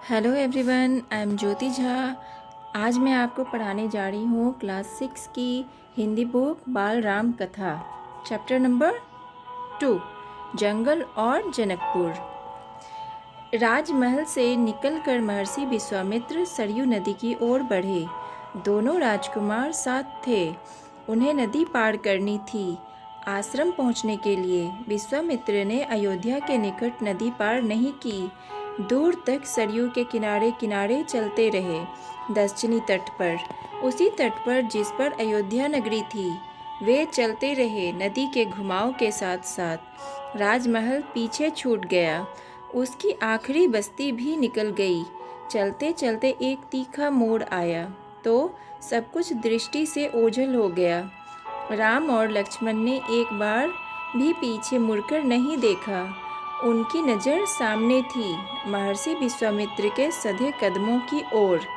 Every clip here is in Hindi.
हेलो एवरीवन, आई एम ज्योति झा। आज मैं आपको पढ़ाने जा रही हूँ क्लास 6 की हिंदी बुक बाल राम कथा, चैप्टर नंबर 2, जंगल और जनकपुर। राजमहल से निकलकर महर्षि विश्वामित्र सरयू नदी की ओर बढ़े। दोनों राजकुमार साथ थे। उन्हें नदी पार करनी थी। आश्रम पहुंचने के लिए विश्वामित्र ने अयोध्या के निकट नदी पार नहीं की। दूर तक सरयू के किनारे किनारे चलते रहे, दक्षिणी तट पर, उसी तट पर जिस पर अयोध्या नगरी थी। वे चलते रहे नदी के घुमाव के साथ साथ। राजमहल पीछे छूट गया। उसकी आखिरी बस्ती भी निकल गई। चलते चलते एक तीखा मोड़ आया तो सब कुछ दृष्टि से ओझल हो गया। राम और लक्ष्मण ने एक बार भी पीछे मुड़कर नहीं देखा। उनकी नज़र सामने थी, महर्षि विश्वामित्र के सधे कदमों की ओर।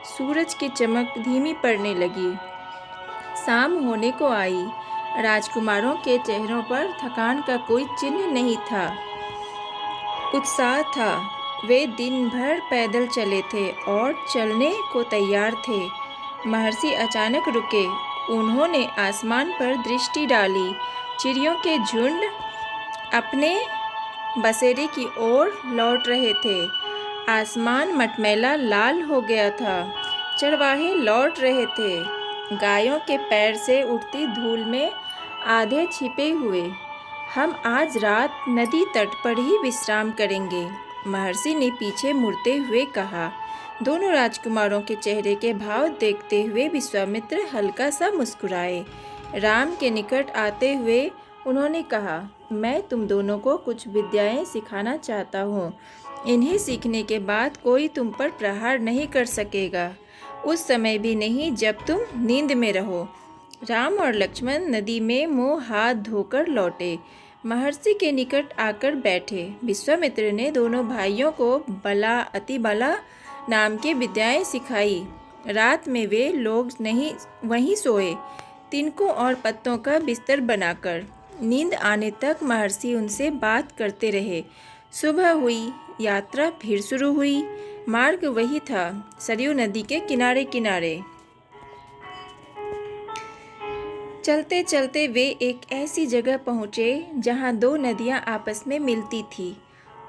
सूरज की चमक धीमी पड़ने लगी। शाम होने को आई। राजकुमारों के चेहरों पर थकान का कोई चिन्ह नहीं था, उत्साह था। वे दिन भर पैदल चले थे और चलने को तैयार थे। महर्षि अचानक रुके। उन्होंने आसमान पर दृष्टि डाली। चिड़ियों के झुंड अपने बसेरे की ओर लौट रहे थे। आसमान मटमैला लाल हो गया था। चरवाहे लौट रहे थे, गायों के पैर से उठती धूल में आधे छिपे हुए। हम आज रात नदी तट पर ही विश्राम करेंगे, महर्षि ने पीछे मुड़ते हुए कहा। दोनों राजकुमारों के चेहरे के भाव देखते हुए विश्वामित्र हल्का सा मुस्कुराए। राम के निकट आते हुए उन्होंने कहा, मैं तुम दोनों को कुछ विद्याएं सिखाना चाहता हूँ। इन्हें सीखने के बाद कोई तुम पर प्रहार नहीं कर सकेगा, उस समय भी नहीं जब तुम नींद में रहो। राम और लक्ष्मण नदी में मुंह हाथ धोकर लौटे। महर्षि के निकट आकर बैठे। विश्वामित्र ने दोनों भाइयों को बला अति बला नाम की विद्याएं सिखाई। रात में वे लोग नहीं वहीं सोए, तिनकों और पत्तों का बिस्तर बनाकर। नींद आने तक महर्षि उनसे बात करते रहे। सुबह हुई, यात्रा फिर शुरू हुई। मार्ग वही था, सरयू नदी के किनारे किनारे। चलते चलते वे एक ऐसी जगह पहुँचे जहाँ दो नदियाँ आपस में मिलती थी।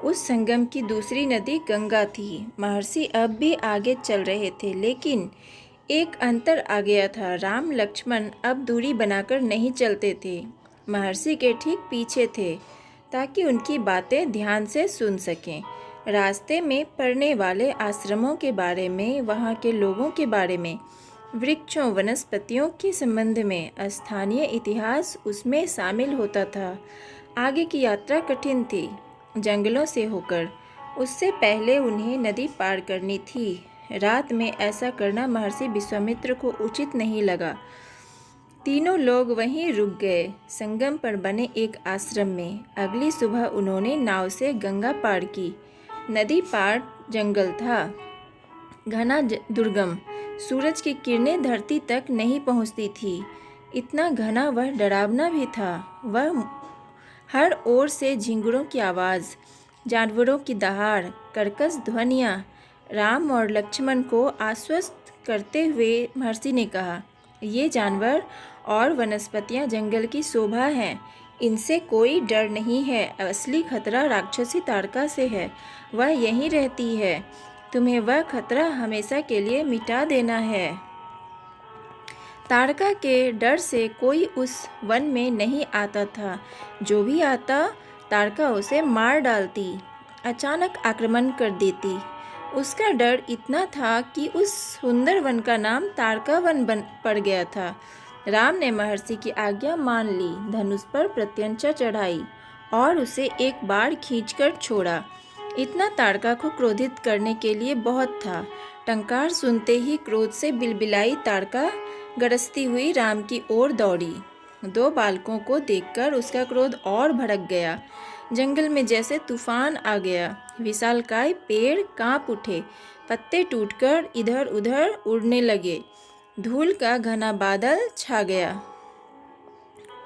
उस संगम की दूसरी नदी गंगा थी। महर्षि अब भी आगे चल रहे थे, लेकिन एक अंतर आ गया था। राम लक्ष्मण अब दूरी बनाकर नहीं चलते थे, महर्षि के ठीक पीछे थे, ताकि उनकी बातें ध्यान से सुन सकें। रास्ते में पड़ने वाले आश्रमों के बारे में, वहाँ के लोगों के बारे में, वृक्षों वनस्पतियों के संबंध में, स्थानीय इतिहास उसमें शामिल होता था। आगे की यात्रा कठिन थी, जंगलों से होकर। उससे पहले उन्हें नदी पार करनी थी। रात में ऐसा करना महर्षि विश्वामित्र को उचित नहीं लगा। तीनों लोग वहीं रुक गए, संगम पर बने एक आश्रम में। अगली सुबह उन्होंने नाव से गंगा पार की। नदी पार जंगल था, घना दुर्गम। सूरज की किरणें धरती तक नहीं पहुंचती थी। इतना घना वह डरावना भी था। वह हर ओर से झिंगुरों की आवाज़, जानवरों की दहाड़, कर्कश ध्वनियाँ। राम और लक्ष्मण को आश्वस्त करते हुए महर्षि ने कहा, ये जानवर और वनस्पतियाँ जंगल की शोभा हैं। इनसे कोई डर नहीं है। असली खतरा राक्षसी ताड़का से है। वह यहीं रहती है। तुम्हें वह खतरा हमेशा के लिए मिटा देना है। ताड़का के डर से कोई उस वन में नहीं आता था। जो भी आता, ताड़का उसे मार डालती, अचानक आक्रमण कर देती। उसका डर इतना था कि उस सुंदर वन का नाम ताड़का वन बन पड़ गया था। राम ने महर्षि की आज्ञा मान ली, धनुष पर प्रत्यंचा चढ़ाई और उसे एक बार खींचकर छोड़ा। इतना ताड़का को क्रोधित करने के लिए बहुत था। टंकार सुनते ही क्रोध से बिलबिलाई ताड़का गरजती हुई राम की ओर दौड़ी। दो बालकों को देखकर उसका क्रोध और भड़क गया। जंगल में जैसे तूफान आ गया। विशालकाय पेड़ कांप उठे, पत्ते टूटकर इधर उधर उड़ने लगे। धूल का घना बादल छा गया,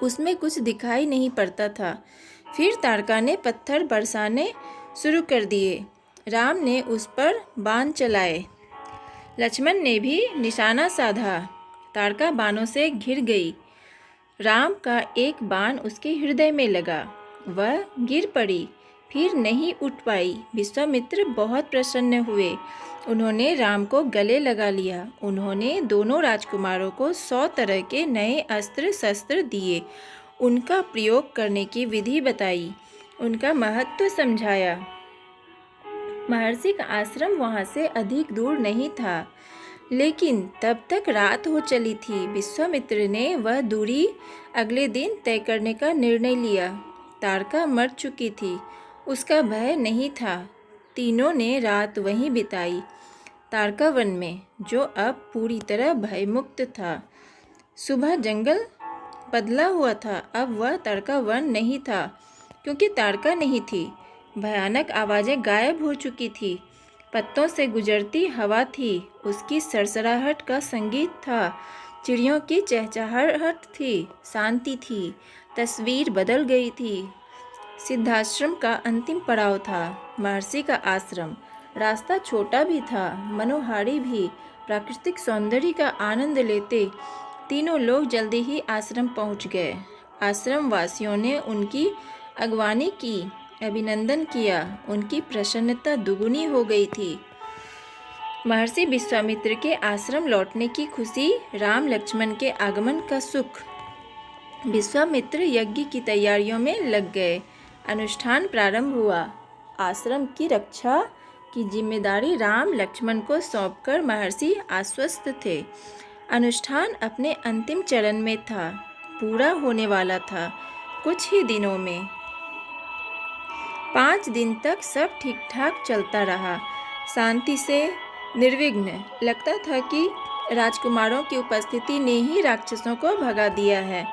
उसमें कुछ दिखाई नहीं पड़ता था। फिर ताड़का ने पत्थर बरसाने शुरू कर दिए। राम ने उस पर बाण चलाए। लक्ष्मण ने भी निशाना साधा। ताड़का बाणों से घिर गई। राम का एक बाण उसके हृदय में लगा। वह गिर पड़ी, फिर नहीं उठ पाई। विश्वामित्र बहुत प्रसन्न हुए। उन्होंने राम को गले लगा लिया। उन्होंने दोनों राजकुमारों को 100 तरह के नए अस्त्र शस्त्र दिए। उनका प्रयोग करने की विधि बताई। उनका महत्व समझाया। महर्षि का आश्रम वहाँ से अधिक दूर नहीं था, लेकिन तब तक रात हो चली थी। विश्वामित्र ने वह दूरी अगले दिन तय करने का निर्णय लिया। ताड़का मर चुकी थी, उसका भय नहीं था। तीनों ने रात वहीं बिताई, ताड़का वन में, जो अब पूरी तरह भयमुक्त था। सुबह जंगल बदला हुआ था। अब वह ताड़का वन नहीं था, क्योंकि ताड़का नहीं थी। भयानक आवाज़ें गायब हो चुकी थी। पत्तों से गुजरती हवा थी, उसकी सरसराहट का संगीत था। चिड़ियों की चहचहाहट थी, शांति थी। तस्वीर बदल गई थी। सिद्धाश्रम का अंतिम पड़ाव था, महर्षि का आश्रम। रास्ता छोटा भी था, मनोहारी भी। प्राकृतिक सौंदर्य का आनंद लेते तीनों लोग जल्दी ही आश्रम पहुंच गए। आश्रम वासियों ने उनकी अगवानी की, अभिनंदन किया। उनकी प्रसन्नता दुगुनी हो गई थी। महर्षि विश्वामित्र के आश्रम लौटने की खुशी, राम लक्ष्मण के आगमन का सुख। विश्वामित्र यज्ञ की तैयारियों में लग गए। अनुष्ठान प्रारंभ हुआ। आश्रम की रक्षा की जिम्मेदारी राम लक्ष्मण को सौंपकर महर्षि आश्वस्त थे। अनुष्ठान अपने अंतिम चरण में था, पूरा होने वाला था कुछ ही दिनों में। 5 दिन तक सब ठीक ठाक चलता रहा, शांति से, निर्विघ्न। लगता था कि राजकुमारों की उपस्थिति ने ही राक्षसों को भगा दिया है।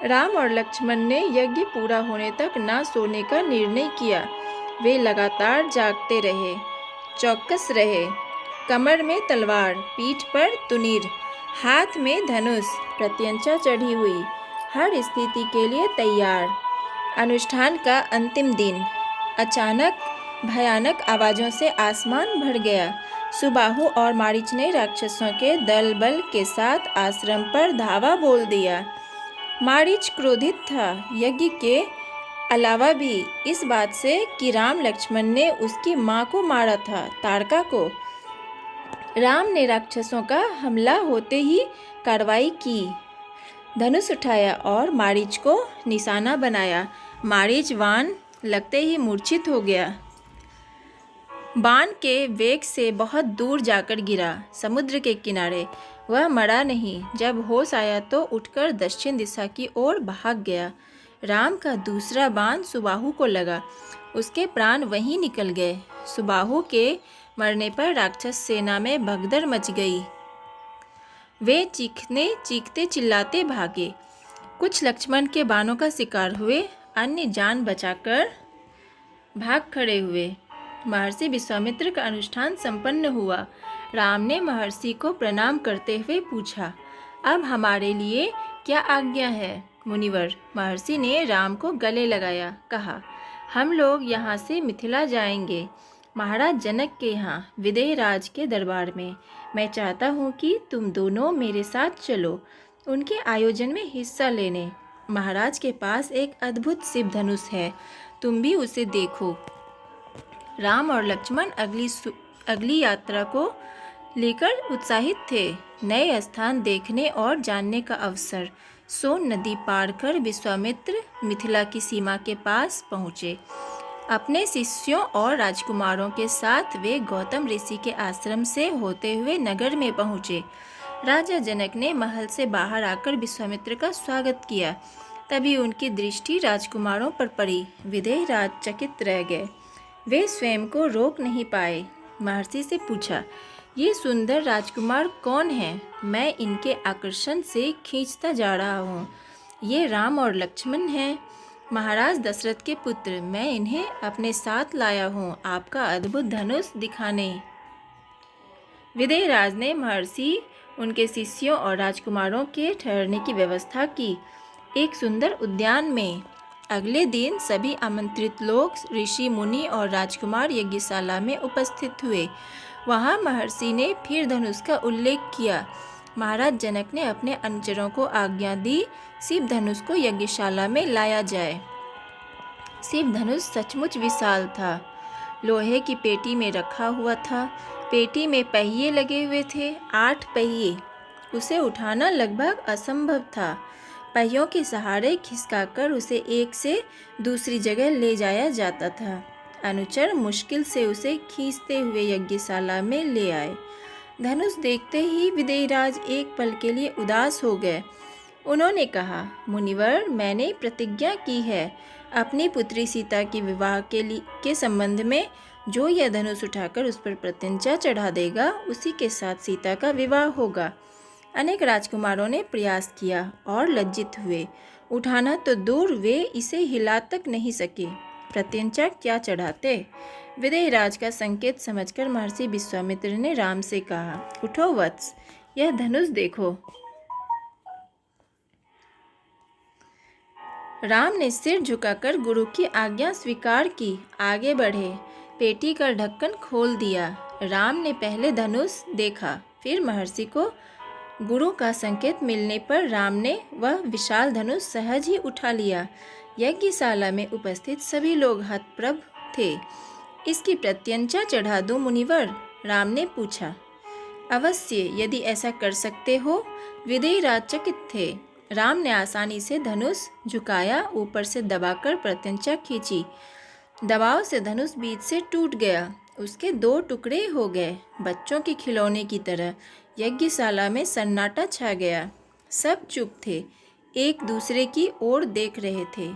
राम और लक्ष्मण ने यज्ञ पूरा होने तक ना सोने का निर्णय किया। वे लगातार जागते रहे, चौकस रहे। कमर में तलवार, पीठ पर तुनीर, हाथ में धनुष, प्रत्यंचा चढ़ी हुई, हर स्थिति के लिए तैयार। अनुष्ठान का अंतिम दिन। अचानक भयानक आवाज़ों से आसमान भर गया। सुबाहु और मारीच ने राक्षसों के दल बल के साथ आश्रम पर धावा बोल दिया। मारीच क्रोधित था, यज्ञ के अलावा भी इस बात से कि राम लक्ष्मण ने उसकी माँ को मारा था, ताड़का को। राम ने राक्षसों का हमला होते ही कार्रवाई की, धनुष उठाया और मारीच को निशाना बनाया। मारीच बाण लगते ही मूर्छित हो गया। बाण के वेग से बहुत दूर जाकर गिरा, समुद्र के किनारे। वह मरा नहीं। जब होश आया तो उठकर दक्षिण दिशा की ओर भाग गया। राम का दूसरा बाण सुबाहु को लगा, उसके प्राण वहीं निकल गए। सुबाहु के मरने पर राक्षस सेना में भगदड़ मच गई। वे चीखते चिल्लाते भागे। कुछ लक्ष्मण के बाणों का शिकार हुए, अन्य जान बचाकर भाग खड़े हुए। महर्षि विश्वामित्र का अनुष्ठान संपन्न हुआ। राम ने महर्षि को प्रणाम करते हुए पूछा, अब हमारे लिए क्या आज्ञा है मुनिवर? महर्षि ने राम को गले लगाया, कहा, हम लोग यहाँ से मिथिला जाएंगे, महाराज जनक के यहाँ, विदेह राज के दरबार में। मैं चाहता हूँ कि तुम दोनों मेरे साथ चलो, उनके आयोजन में हिस्सा लेने। महाराज के पास एक अद्भुत शिव धनुष है, तुम भी उसे देखो। राम और लक्ष्मण अगली यात्रा को लेकर उत्साहित थे। नए स्थान देखने और जानने का अवसर। सोन नदी पार कर विश्वामित्र मिथिला की सीमा के पास पहुँचे। अपने शिष्यों और राजकुमारों के साथ वे गौतम ऋषि के आश्रम से होते हुए नगर में पहुँचे। राजा जनक ने महल से बाहर आकर विश्वामित्र का स्वागत किया। तभी उनकी दृष्टि राजकुमारों पर पड़ी। विदेह राज चकित रह गए। वे स्वयं को रोक नहीं पाए। महर्षि से पूछा, ये सुंदर राजकुमार कौन हैं? मैं इनके आकर्षण से खींचता जा रहा हूँ। ये राम और लक्ष्मण हैं, महाराज दशरथ के पुत्र। मैं इन्हें अपने साथ लाया हूँ आपका अद्भुत धनुष दिखाने। विदेह राज ने महर्षि, उनके शिष्यों और राजकुमारों के ठहरने की व्यवस्था की। एक सुंदर उद्यान में अगले दिन सभी आमंत्रित लोग ऋषि मुनि और राजकुमार यज्ञशाला में उपस्थित हुए। वहाँ महर्षि ने फिर धनुष का उल्लेख किया। महाराज जनक ने अपने अनुचरों को आज्ञा दी, शिव धनुष को यज्ञशाला में लाया जाए। शिव धनुष सचमुच विशाल था, लोहे की पेटी में रखा हुआ था। पेटी में पहिए लगे हुए थे, 8 पहिए। उसे उठाना लगभग असंभव था। पहियों के सहारे खिसकाकर उसे एक से दूसरी जगह ले जाया जाता था। अनुचर मुश्किल से उसे खींचते हुए यज्ञशाला में ले आए। धनुष देखते ही विदेहराज एक पल के लिए उदास हो गए। उन्होंने कहा, मुनिवर, मैंने प्रतिज्ञा की है अपनी पुत्री सीता के विवाह के संबंध में। जो यह धनुष उठाकर उस पर प्रत्यंचा चढ़ा देगा, उसी के साथ सीता का विवाह होगा। अनेक राजकुमारों ने प्रयास किया और लज्जित हुए। उठाना तो दूर, वे इसे हिला तक नहीं सके। प्रत्यंचा क्या चढ़ाते। विदेहराज का संकेत समझकर महर्षि विश्वामित्र ने राम से कहा, उठो वत्स, यह धनुष देखो। राम ने सिर झुकाकर गुरु की आज्ञा स्वीकार की। आगे बढ़े, पेटी का ढक्कन खोल दिया। राम ने पहले धनुष देखा, फिर महर्षि को। गुरु का संकेत मिलने पर राम ने वह विशाल धनुष सहज ही उठा लिया। यज्ञशाला में उपस्थित सभी लोग हतप्रभ थे। इसकी प्रत्यंचा चढ़ा दूं मुनिवर? राम ने पूछा। अवश्य, यदि ऐसा कर सकते हो। विदेहराज चकित थे। राम ने आसानी से धनुष झुकाया, ऊपर से दबाकर प्रत्यंचा खींची। दबाव से धनुष बीच से टूट गया। उसके 2 टुकड़े हो गए, बच्चों के खिलौने की तरह। यज्ञशाला में सन्नाटा छा गया। सब चुप थे, एक दूसरे की ओर देख रहे थे।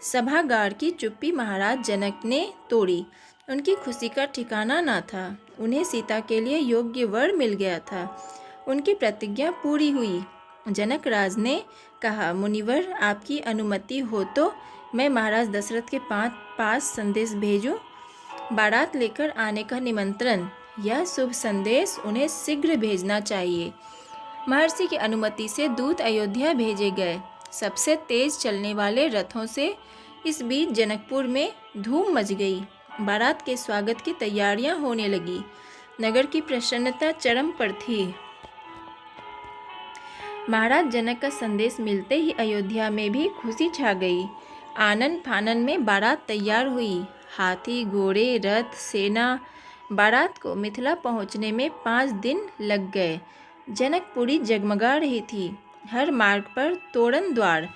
सभागार की चुप्पी महाराज जनक ने तोड़ी। उनकी खुशी का ठिकाना न था। उन्हें सीता के लिए योग्य वर मिल गया था। उनकी प्रतिज्ञा पूरी हुई। जनक राज ने कहा, मुनिवर, आपकी अनुमति हो तो मैं महाराज दशरथ के पास संदेश भेजूं। बारात लेकर आने का निमंत्रण। यह शुभ संदेश उन्हें शीघ्र भेजना चाहिए। महर्षि की अनुमति से दूत अयोध्या भेजे गए, सबसे तेज चलने वाले रथों से। इस बीच जनकपुर में धूम मच गई। बारात के स्वागत की तैयारियां होने लगी। नगर की प्रसन्नता चरम पर थी। महाराज जनक का संदेश मिलते ही अयोध्या में भी खुशी छा गई। आनन फानन में बारात तैयार हुई। हाथी, घोड़े, रथ, सेना। बारात को मिथिला पहुंचने में 5 दिन लग गए। जनकपुरी जगमगा रही थी। हर मार्ग पर तोरण द्वार,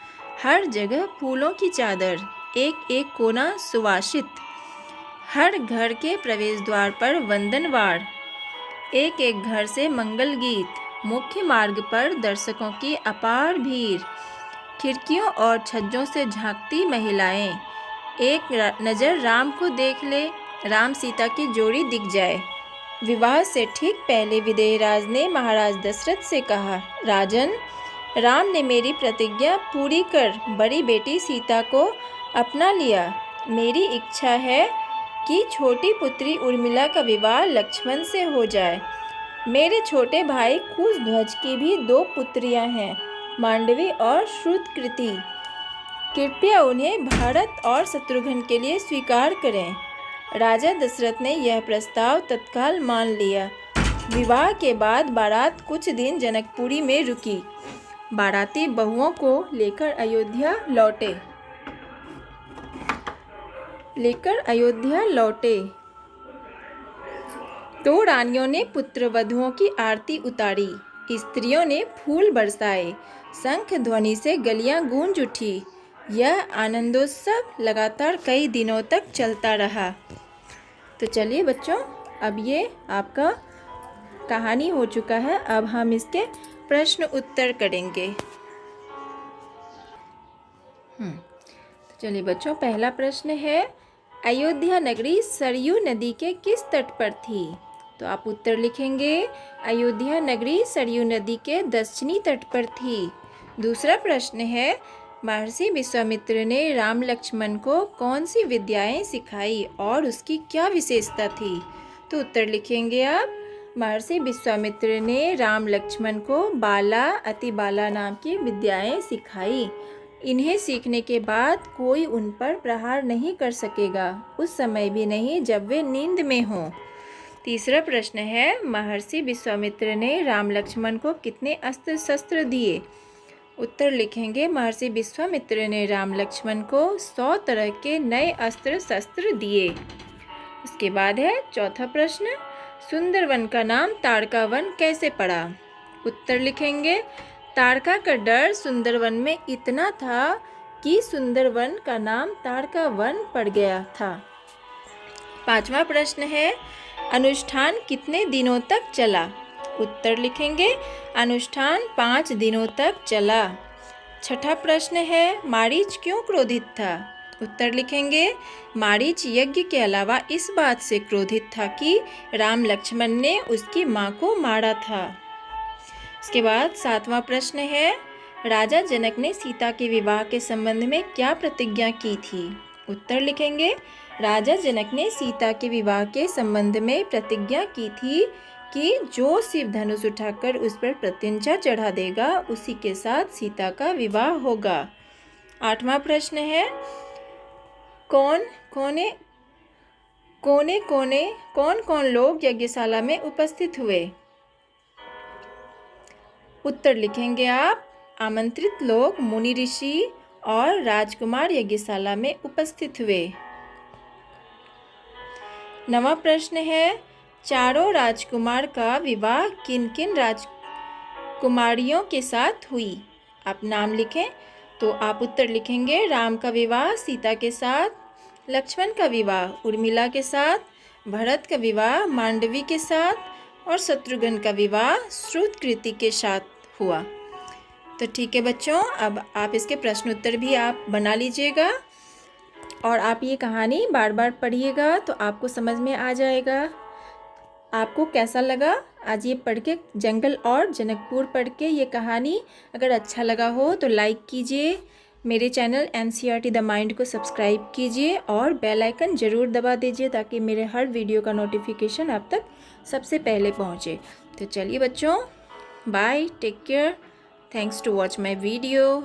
हर जगह फूलों की चादर, एक एक कोना सुवासित। हर घर के प्रवेश द्वार पर वंदनवार, एक एक घर से मंगल गीत। मुख्य मार्ग पर दर्शकों की अपार भीड़। खिड़कियों और छज्जों से झांकती महिलाएं। एक नज़र राम को देख ले, राम सीता की जोड़ी दिख जाए। विवाह से ठीक पहले विदेहराज ने महाराज दशरथ से कहा, राजन, राम ने मेरी प्रतिज्ञा पूरी कर बड़ी बेटी सीता को अपना लिया। मेरी इच्छा है कि छोटी पुत्री उर्मिला का विवाह लक्ष्मण से हो जाए। मेरे छोटे भाई कुशध्वज की भी 2 पुत्रियां हैं, मांडवी और श्रुतकृति। कृपया उन्हें भरत और शत्रुघ्न के लिए स्वीकार करें। राजा दशरथ ने यह प्रस्ताव तत्काल मान लिया। विवाह के बाद बारात कुछ दिन जनकपुरी में रुकी। बाराती बहुओं को लेकर अयोध्या लौटे तो रानियों ने पुत्रवधुओं की आरती उतारी। स्त्रियों ने फूल बरसाए। शंख ध्वनि से गलियां गूंज उठी। यह आनंदोत्सव लगातार कई दिनों तक चलता रहा। तो चलिए बच्चों, अब ये आपका कहानी हो चुका है। अब हम इसके प्रश्न उत्तर करेंगे। तो चलिए बच्चों, पहला प्रश्न है, अयोध्या नगरी सरयू नदी के किस तट पर थी? तो आप उत्तर लिखेंगे, अयोध्या नगरी सरयू नदी के दक्षिणी तट पर थी। दूसरा प्रश्न है, महर्षि विश्वामित्र ने राम लक्ष्मण को कौन सी विद्याएं सिखाई और उसकी क्या विशेषता थी? तो उत्तर लिखेंगे आप, महर्षि विश्वामित्र ने राम लक्ष्मण को बाला, अतिबाला नाम की विद्याएं सिखाई। इन्हें सीखने के बाद कोई उन पर प्रहार नहीं कर सकेगा, उस समय भी नहीं जब वे नींद में हों। तीसरा प्रश्न है, महर्षि विश्वामित्र ने राम लक्ष्मण को कितने अस्त्र शस्त्र दिए? उत्तर लिखेंगे, महर्षि विश्वामित्र ने राम लक्ष्मण को 100 तरह के नए अस्त्र शस्त्र दिए। उसके बाद है चौथा प्रश्न, सुंदरवन का नाम ताड़का वन कैसे पड़ा? उत्तर लिखेंगे, ताड़का का डर सुंदरवन में इतना था कि सुंदरवन का नाम ताड़का वन पड़ गया था। पांचवा प्रश्न है, अनुष्ठान कितने दिनों तक चला? उत्तर लिखेंगे, अनुष्ठान 5 दिनों तक चला। छठा प्रश्न है, मारीच क्यों क्रोधित था? उत्तर लिखेंगे, मारीच यज्ञ के अलावा इस बात से क्रोधित था कि राम लक्ष्मण ने उसकी मां को मारा था। उसके बाद 7वां प्रश्न है, राजा जनक ने सीता के विवाह के संबंध में क्या प्रतिज्ञा की थी? उत्तर लिखेंगे, राजा जनक ने सीता के विवाह के संबंध में प्रतिज्ञा की थी कि जो शिव धनुष उठाकर उस पर प्रत्यंचा चढ़ा देगा उसी के साथ सीता का विवाह होगा। 8वां प्रश्न है, कौन कौन लोग यज्ञशाला में उपस्थित हुए? उत्तर लिखेंगे आप, आमंत्रित लोग मुनि ऋषि और राजकुमार यज्ञशाला में उपस्थित हुए। 9वां प्रश्न है, चारों राजकुमार का विवाह किन किन राजकुमारियों के साथ हुई? आप नाम लिखें तो आप उत्तर लिखेंगे, राम का विवाह सीता के साथ, लक्ष्मण का विवाह उर्मिला के साथ, भरत का विवाह मांडवी के साथ और शत्रुघ्न का विवाह श्रुतकीर्ति के साथ हुआ। तो ठीक है बच्चों, अब आप इसके प्रश्न उत्तर भी आप बना लीजिएगा और आप ये कहानी बार बार पढ़िएगा तो आपको समझ में आ जाएगा। आपको कैसा लगा आज ये पढ़ के, जंगल और जनकपुर पढ़ के ये कहानी? अगर अच्छा लगा हो तो लाइक कीजिए, मेरे चैनल NCERT द माइंड को सब्सक्राइब कीजिए और बेल आइकन ज़रूर दबा दीजिए ताकि मेरे हर वीडियो का नोटिफिकेशन आप तक सबसे पहले पहुँचे। तो चलिए बच्चों, bye, take care, thanks to watch my video.